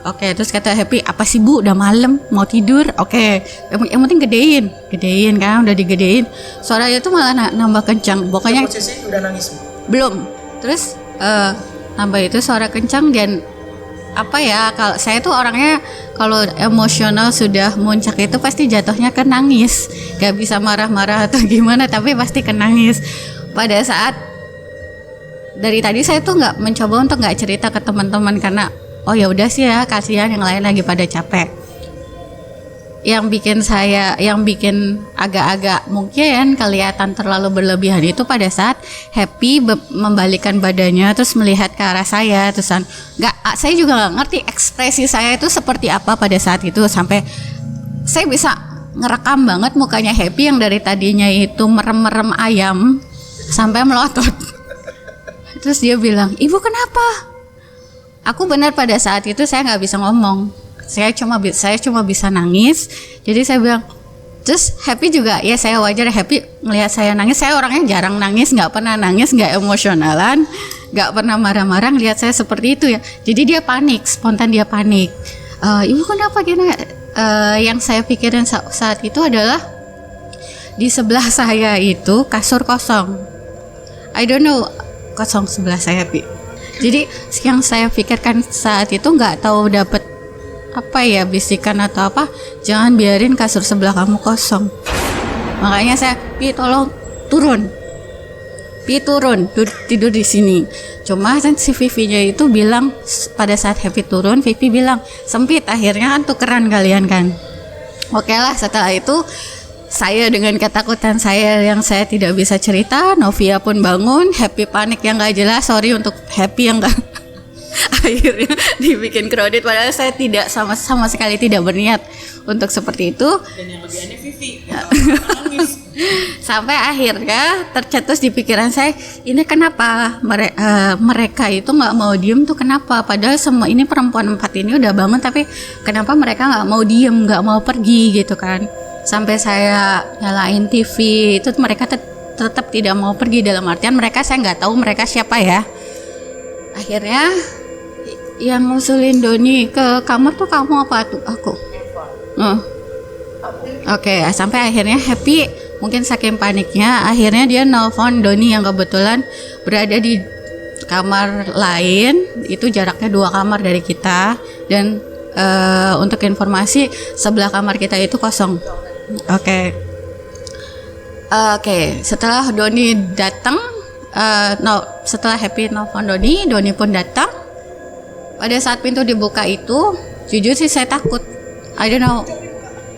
Oke, terus kata Happy, apa sih Bu, udah malam mau tidur. Oke, yang penting gedein kan, udah digedein, suaranya itu malah nambah kencang. Pokoknya posisi udah nangis belum, terus nambah itu suara kencang. Dan apa ya, kalau saya tuh orangnya kalau emosional sudah muncak itu pasti jatuhnya ke nangis, gak bisa marah-marah atau gimana, tapi pasti ke nangis. Pada saat dari tadi saya tuh nggak mencoba untuk nggak cerita ke teman-teman karena oh ya udah sih ya, kasihan yang lain lagi pada capek. Yang bikin agak-agak mungkin kelihatan terlalu berlebihan itu pada saat Happy membalikkan badannya terus melihat ke arah saya, terusan saya juga nggak ngerti ekspresi saya itu seperti apa pada saat itu, sampai saya bisa ngerekam banget mukanya Happy yang dari tadinya itu merem-merem ayam sampai melotot. Terus dia bilang, "Ibu kenapa?" Aku benar pada saat itu saya nggak bisa ngomong. Saya cuma bisa nangis. Jadi saya bilang, terus Happy juga ya, saya wajar Happy melihat saya nangis. Saya orangnya jarang nangis, nggak pernah nangis, nggak emosionalan, nggak pernah marah-marah. Lihat saya seperti itu ya. Jadi dia panik, spontan dia panik. Ibu kenapa gini? Yang saya pikirin saat itu adalah di sebelah saya itu kasur kosong. I don't know, kosong sebelah saya Pi. Jadi yang saya pikirkan saat itu nggak tahu dapat apa ya, bisikan atau apa, jangan biarin kasur sebelah kamu kosong. Makanya saya, Pi tolong turun, tidur di sini. Cuma si Vivi-nya itu bilang pada saat Happy turun, Vivi bilang sempit, akhirnya kan tukeran kalian kan. Oke lah, setelah itu saya dengan ketakutan saya yang saya tidak bisa cerita, Novia pun bangun, Happy panik yang gak jelas. Sorry untuk Happy yang gak akhirnya dibikin kredit, padahal saya tidak sama sekali tidak berniat untuk seperti itu. Dan yang lebih aneh Vivi sampai akhirnya tercetus di pikiran saya, ini kenapa mereka itu nggak mau diem tuh, kenapa? Padahal semua ini perempuan 4 ini udah bangun, tapi kenapa mereka nggak mau diem, nggak mau pergi gitu kan? Sampai saya nyalain TV itu mereka tetap tidak mau pergi, dalam artian mereka, saya nggak tahu mereka siapa ya. Akhirnya yang ngusulin Doni ke kamar tuh kamu apa tuh? Aku. Oke, sampai akhirnya Happy mungkin saking paniknya, akhirnya dia nelfon Doni yang kebetulan berada di kamar lain, itu jaraknya 2 kamar dari kita. Dan untuk informasi, sebelah kamar kita itu kosong. Oke, setelah Doni datang, setelah Happy nelfon Doni pun datang. Pada saat pintu dibuka itu, jujur sih saya takut. I don't know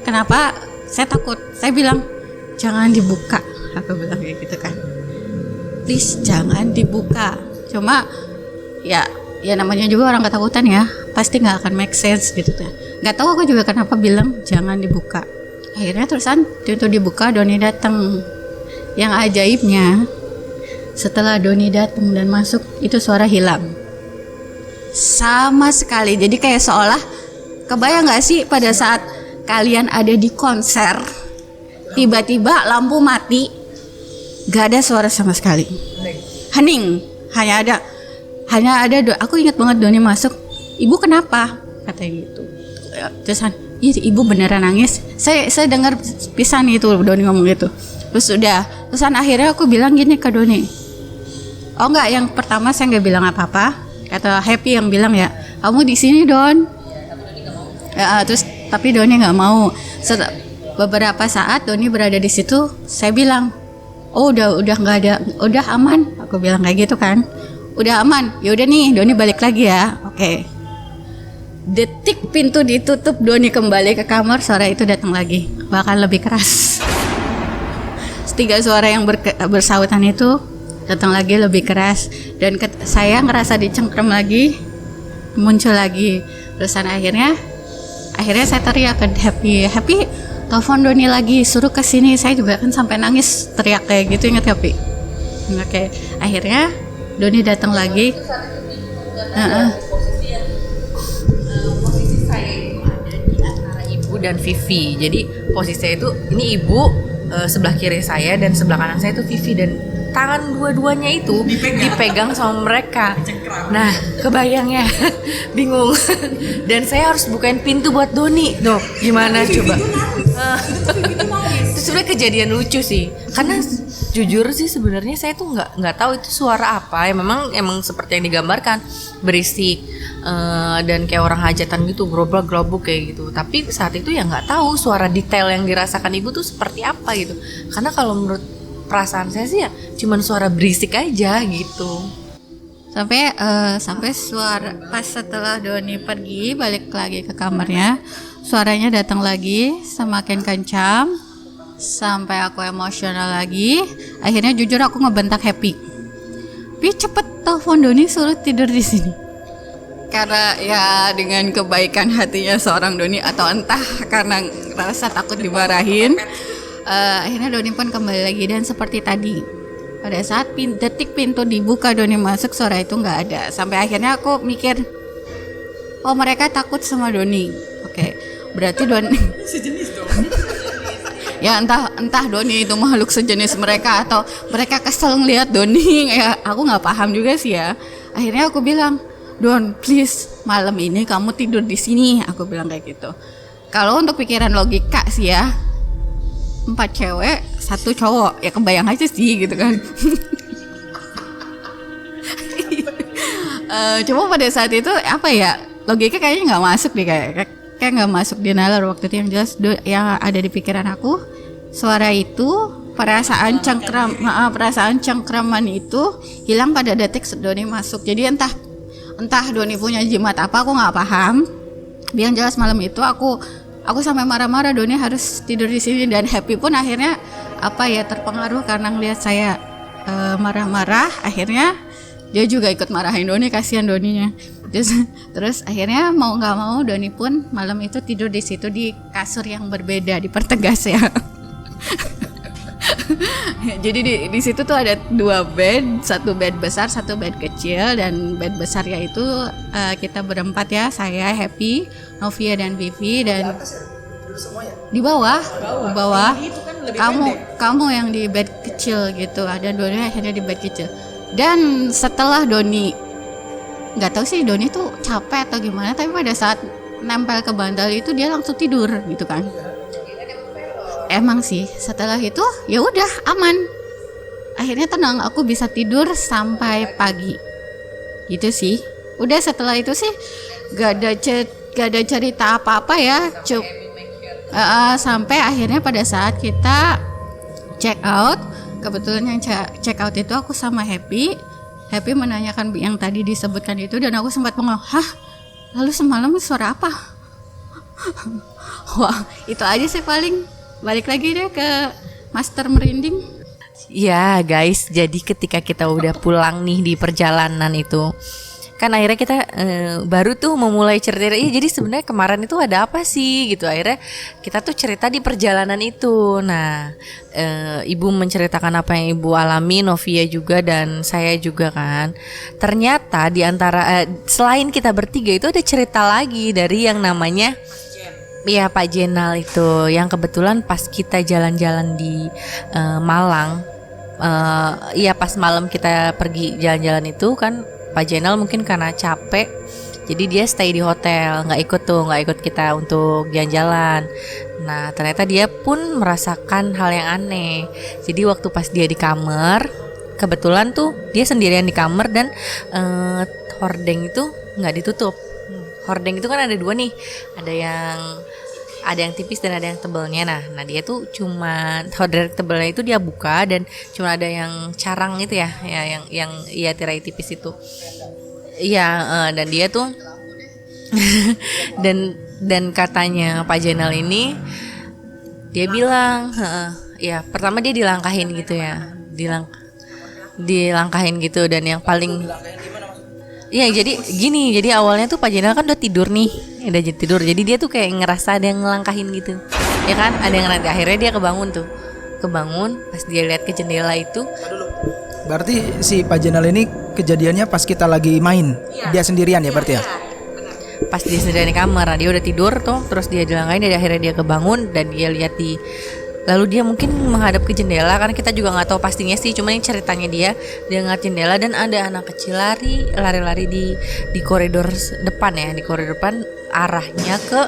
kenapa saya takut. Saya bilang, jangan dibuka. Aku bilang kayak gitu kan. Please jangan dibuka. Cuma ya namanya juga orang ketakutan ya, pasti nggak akan make sense gitu kan. Nggak tahu aku juga kenapa bilang jangan dibuka. Akhirnya terusan pintu dibuka, Doni datang. Yang ajaibnya, setelah Doni datang dan masuk, itu suara hilang sama sekali. Jadi kayak seolah, kebayang gak sih pada saat kalian ada di konser Tiba-tiba lampu mati, gak ada suara sama sekali. Hening, hanya ada aku ingat banget Doni masuk. Ibu kenapa? Katanya gitu. Terus ibu beneran nangis. Saya dengar pisan itu Doni ngomong gitu. Terus akhirnya aku bilang gini ke Doni. Oh enggak, yang pertama saya nggak bilang apa-apa. Kata Happy yang bilang ya, kamu di sini Don. Terus tapi Doni nggak mau. Beberapa saat Doni berada di situ, saya bilang, oh udah nggak ada, udah aman. Aku bilang kayak gitu kan. Udah aman. Ya udah nih, Doni balik lagi ya. Oke. Detik pintu ditutup, Doni kembali ke kamar, suara itu datang lagi, bahkan lebih keras. 3 suara yang bersautan itu datang lagi lebih keras, dan saya ngerasa dicengkram lagi, muncul lagi. Terusan akhirnya saya teriak ke Happy, telepon Doni lagi, suruh kesini. Saya juga kan sampai nangis teriak kayak gitu, ingat Happy? Oke. Akhirnya Doni datang lagi. Dan Vivi. Jadi posisi saya itu, ini ibu sebelah kiri saya dan sebelah kanan saya itu Vivi, dan tangan dua-duanya itu dipegang sama mereka. Nah, kebayang ya, bingung. Dan saya harus bukain pintu buat Doni. Duh, gimana coba? Itu sebenarnya kejadian lucu sih. Karena jujur sih sebenarnya saya tuh nggak tahu itu suara apa. Ya memang seperti yang digambarkan, berisik. Dan kayak orang hajatan gitu, gerobak-gerobok kayak gitu. Tapi saat itu ya nggak tahu suara detail yang dirasakan ibu tuh seperti apa gitu. Karena kalau menurut perasaan saya sih ya cuman suara berisik aja gitu. Sampai suara pas setelah Doni pergi balik lagi ke kamarnya, suaranya datang lagi semakin kencang sampai aku emosional lagi. Akhirnya jujur aku ngebentak Happy. Cepet telepon Doni suruh tidur di sini. Karena ya dengan kebaikan hatinya seorang Doni, atau entah karena rasa takut dimarahin, akhirnya Doni pun kembali lagi. Dan seperti tadi, pada saat detik pintu dibuka Doni masuk, suara itu nggak ada. Sampai akhirnya aku mikir, oh mereka takut sama Doni. Oke, berarti Doni sejenis dong. Ya entah Doni itu makhluk sejenis mereka atau mereka kesel ngeliat Doni. Ya aku nggak paham juga sih ya. Akhirnya aku bilang, Don, please, malam ini kamu tidur di sini. Aku bilang kayak gitu. Kalau untuk pikiran logika sih ya, 4 cewek, 1 cowok, ya kebayang aja sih gitu kan. Cuma pada saat itu apa ya, logika kayaknya nggak masuk deh, kayak nggak masuk di nalar waktu itu. Yang jelas yang ada di pikiran aku, suara itu, perasaan cengkraman itu hilang pada detik Doni masuk. Jadi entah Doni punya jimat apa, aku nggak paham. Yang jelas malam itu aku sampai marah-marah, Doni harus tidur di sini. Dan Happy pun akhirnya terpengaruh karena ngelihat saya marah-marah. Akhirnya dia juga ikut marahin Doni, kasihan Doninya. Terus akhirnya mau nggak mau Doni pun malam itu tidur di situ di kasur yang berbeda, dipertegas ya. Jadi di situ tuh ada 2 bed, 1 bed besar, 1 bed kecil. Dan bed besar yaitu kita berempat ya, saya, Happy, Novia dan Vivi. Dan di bawah. Kamu yang di bed kecil gitu. Ada Doni akhirnya di bed kecil. Dan setelah Doni, nggak tahu sih Doni tuh capek atau gimana, tapi pada saat nempel ke bantal itu dia langsung tidur gitu kan. Emang sih setelah itu ya udah aman, akhirnya tenang, aku bisa tidur sampai pagi gitu sih. Udah setelah itu sih gak ada cerita apa-apa ya, sampai akhirnya pada saat kita check out, kebetulan yang check out itu aku sama Happy menanyakan yang tadi disebutkan itu, dan aku sempat ngomong, lalu semalam suara apa? Wah, itu aja sih paling. Balik lagi deh ke Master Merinding. Ya guys, jadi ketika kita udah pulang nih di perjalanan itu, kan akhirnya kita baru tuh memulai cerita. Jadi sebenarnya kemarin itu ada apa sih gitu. Akhirnya kita tuh cerita di perjalanan itu. Nah, ibu menceritakan apa yang ibu alami, Novia juga dan saya juga kan. Ternyata di antara selain kita bertiga itu ada cerita lagi dari yang namanya Iya, Pak Jenal itu yang kebetulan pas kita jalan-jalan di Malang. Iya, pas malam kita pergi jalan-jalan itu kan Pak Jenal mungkin karena capek, jadi dia stay di hotel, nggak ikut kita untuk jalan-jalan. Nah ternyata dia pun merasakan hal yang aneh. Jadi waktu pas dia di kamar, kebetulan tuh dia sendirian di kamar dan hordeng itu nggak ditutup. Hordeng itu kan ada dua nih, ada yang tipis dan ada yang tebalnya. Nah dia tuh cuma hordeng tebalnya itu dia buka dan cuma ada yang carang itu ya yang ya tirai tipis itu. Iya, dan dia tuh dan katanya Pak Jenal ini dia bilang, ya pertama dia dilangkahin gitu ya, dilangkahin gitu dan yang paling iya jadi gini, jadi awalnya tuh Pak Jenal kan udah tidur nih, udah tidur, jadi dia tuh kayak ngerasa ada yang ngelangkahin gitu, ya kan, ada yang nanti akhirnya dia kebangun pas dia lihat ke jendela itu. Berarti si Pak Jenal ini kejadiannya pas kita lagi main, dia sendirian ya berarti ya? Pas dia sendirian di kamar, dia udah tidur tuh, terus dia dilangkahin, dan akhirnya dia kebangun dan dia lihat lalu dia mungkin menghadap ke jendela, karena kita juga nggak tahu pastinya sih, cuma ini ceritanya dia ngeliat jendela dan ada anak kecil lari di koridor depan ya, di koridor depan arahnya ke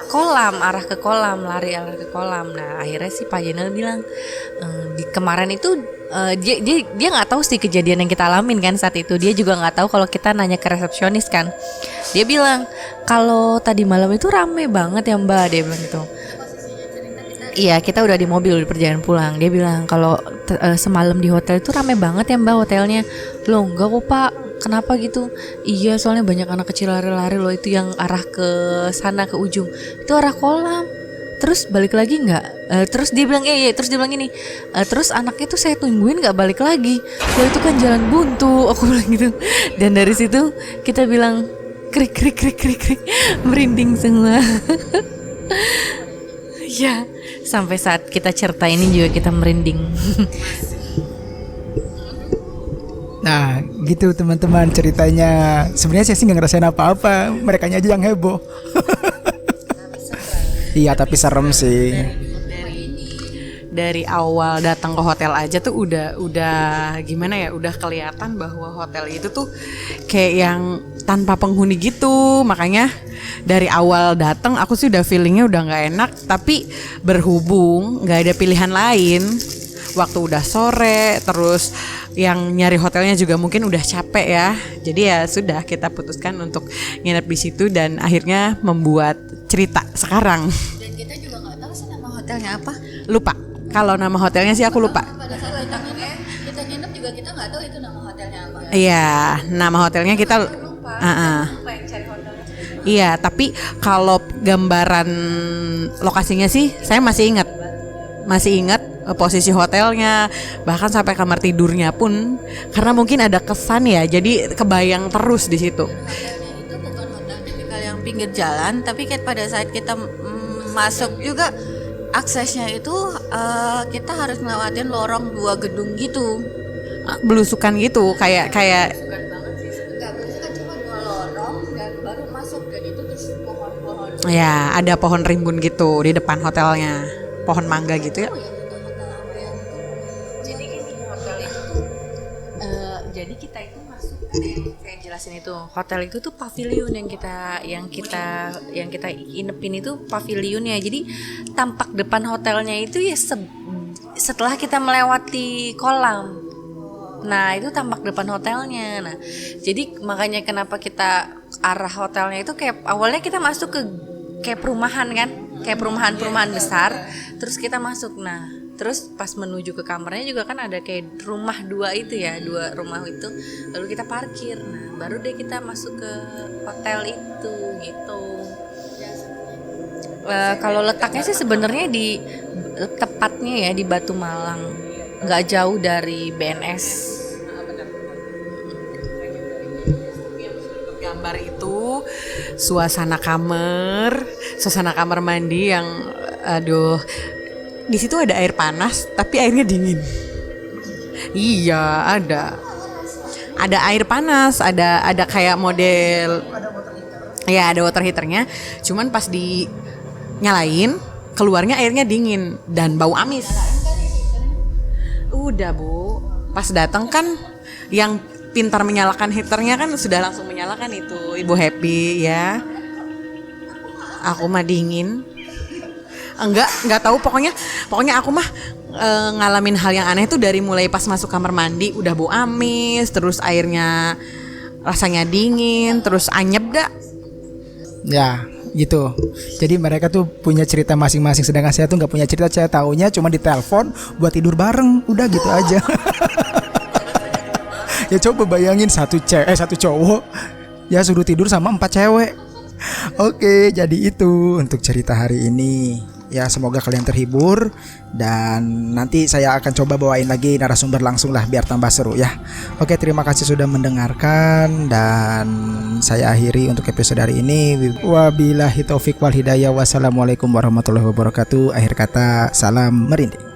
kolam, lari ke kolam. Nah akhirnya si Pak Jenal bilang di kemarin itu dia nggak tahu sih kejadian yang kita alamin kan saat itu, dia juga nggak tahu kalau kita nanya ke resepsionis kan, dia bilang kalau tadi malam itu rame banget ya Mbak, dia bilang gitu. Iya, kita udah di mobil di perjalanan pulang. Dia bilang kalau semalam di hotel itu rame banget ya Mbak hotelnya. Loh enggak kok Pak, kenapa gitu? Iya soalnya banyak anak kecil lari-lari loh, itu yang arah ke sana ke ujung, itu arah kolam. Terus balik lagi nggak? Terus dia bilang iya, terus dia bilang gini, terus anaknya tuh saya tungguin nggak balik lagi. Loh itu kan jalan buntu, aku bilang gitu. Dan dari situ kita bilang krik merinding semua. Ya, sampai saat kita cerita ini juga kita merinding. Nah gitu teman-teman ceritanya. Sebenarnya saya sih nggak ngerasain apa-apa, merekanya aja yang heboh. Iya tapi serem sih. Dari awal datang ke hotel aja tuh udah gimana ya, udah kelihatan bahwa hotel itu tuh kayak yang tanpa penghuni gitu. Makanya dari awal datang aku sih udah feelingnya udah nggak enak, tapi berhubung nggak ada pilihan lain, waktu udah sore, terus yang nyari hotelnya juga mungkin udah capek ya, jadi ya sudah kita putuskan untuk nginep di situ dan akhirnya membuat cerita sekarang. Dan kita juga nggak tahu sih nama hotelnya apa. Lupa, kalau nama hotelnya sih aku lupa. Pada saat kita nginep juga kita nggak tahu itu nama hotelnya apa. Iya, nama hotelnya kita iya, tapi kalau gambaran lokasinya sih saya masih ingat posisi hotelnya, bahkan sampai kamar tidurnya pun, karena mungkin ada kesan ya, jadi kebayang terus di situ. Hotelnya itu bukan hotel tipikal yang pinggir jalan, tapi kayak pada saat kita masuk juga aksesnya itu kita harus ngelewatin lorong 2 gedung gitu. Belusukan gitu, kayak Enggak, berarti kan cuma 2 lorong dan baru masuk, dan itu terus pohon-pohon. ya ada pohon rimbun gitu di depan hotelnya, pohon mangga gitu ya. Jadi gini, hotel itu jadi kita itu masuk, saya jelasin itu, hotel itu tuh pavilion yang kita inepin itu pavilionnya. Jadi tampak depan hotelnya itu ya setelah kita melewati kolam. Nah itu tampak depan hotelnya. Nah jadi makanya kenapa kita arah hotelnya itu kayak awalnya kita masuk ke kayak perumahan kan, kayak perumahan besar, terus kita masuk. Nah terus pas menuju ke kamarnya juga kan ada kayak rumah 2 itu ya, 2 rumah itu, lalu kita parkir. Nah baru deh kita masuk ke hotel itu gitu. Kalau letaknya sih sebenarnya tepatnya ya di Batu Malang, nggak jauh dari BNS. Gambar itu suasana kamar mandi yang aduh, di situ ada air panas tapi airnya dingin. Iya, ada air panas, ada kayak model Ya ada water heaternya, cuman pas dinyalain keluarnya airnya dingin dan bau amis. Udah Bu, pas datang kan yang pintar menyalakan heaternya kan sudah langsung menyalakan itu Ibu Happy ya. Aku mah dingin. Enggak tahu pokoknya aku mah ngalamin hal yang aneh tuh dari mulai pas masuk kamar mandi udah bau amis, terus airnya rasanya dingin, terus anyep dah. Ya gitu. Jadi mereka tuh punya cerita masing-masing, sedangkan saya tuh nggak punya cerita. Saya taunya cuma ditelepon buat tidur bareng, udah gitu aja. Ya coba bayangin satu cowok ya suruh tidur sama 4 cewek. Oke, jadi itu untuk cerita hari ini. Ya semoga kalian terhibur, dan nanti saya akan coba bawain lagi narasumber langsung lah biar tambah seru ya. Oke, terima kasih sudah mendengarkan, dan saya akhiri untuk episode hari ini. Wabillahi taufik wal hidayah. Wassalamualaikum warahmatullahi wabarakatuh. Akhir kata, salam merinding.